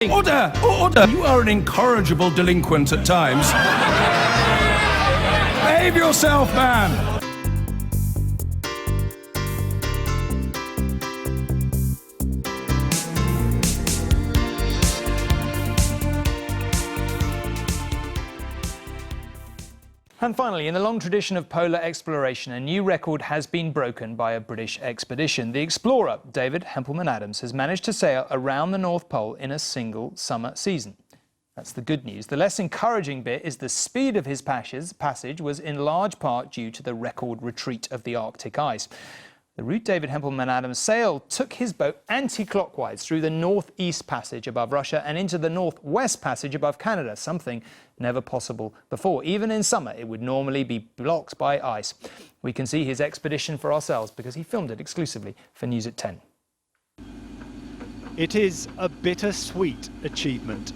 Order! Order! You are an incorrigible delinquent at times. Behave yourself, man! And finally, in the long tradition of polar exploration, a new record has been broken by a British expedition. The explorer, David Hempelmann-Adams, has managed to sail around the North Pole in a single summer season. That's the good news. The less encouraging bit is the speed of his passage was in large part due to the record retreat of the Arctic ice. The route David Hempelmann-Adams sailed took his boat anti-clockwise through the Northeast Passage above Russia and into the Northwest Passage above Canada, something never possible before. Even in summer, it would normally be blocked by ice. We can see his expedition for ourselves because he filmed it exclusively for News at 10. It is a bittersweet achievement.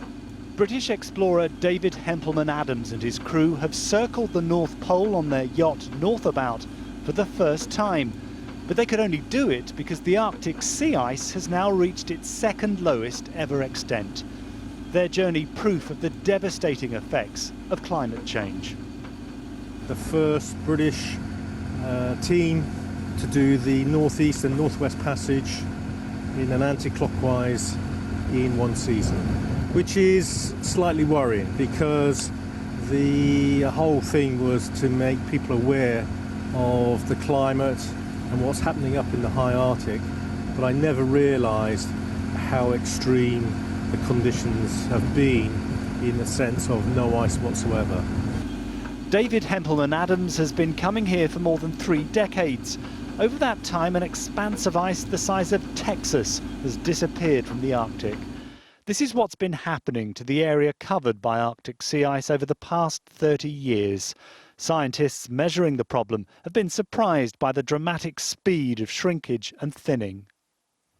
British explorer David Hempelmann-Adams and his crew have circled the North Pole on their yacht Northabout for the first time. But they could only do it because the Arctic sea ice has now reached its second lowest ever extent. Their journey proof of the devastating effects of climate change. The first British team to do the Northeast and Northwest Passage in an anti-clockwise in one season, which is slightly worrying because the whole thing was to make people aware of the climate and what's happening up in the high Arctic, but I never realised how extreme the conditions have been in the sense of no ice whatsoever. David Hempelmann-Adams has been coming here for more than 3 decades. Over that time, an expanse of ice the size of Texas has disappeared from the Arctic. This is what's been happening to the area covered by Arctic sea ice over the past 30 years. Scientists measuring the problem have been surprised by the dramatic speed of shrinkage and thinning.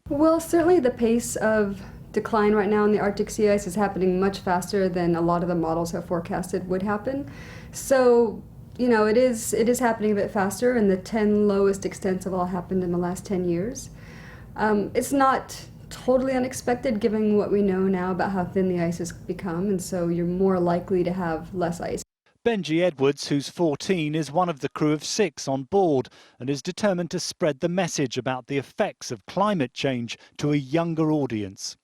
Well, certainly the pace of decline right now in the Arctic sea ice is happening much faster than a lot of the models have forecasted would happen. So, you know, it is happening a bit faster, and the 10 lowest extents have all happened in the last 10 years. It's not totally unexpected given what we know now about how thin the ice has become, and so you're more likely to have less ice. Benji Edwards, who's 14, is one of the crew of 6 on board and is determined to spread the message about the effects of climate change to a younger audience.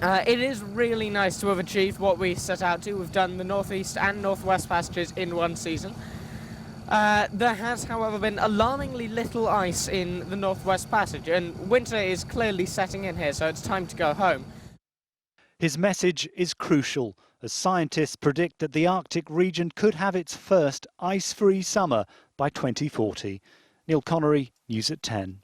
It is really nice to have achieved what we set out to. We've done the Northeast and Northwest Passages in one season. There has, however, been alarmingly little ice in the Northwest Passage, and winter is clearly setting in here, so it's time to go home. His message is crucial, as scientists predict that the Arctic region could have its first ice-free summer by 2040. Neil Connery, News at 10.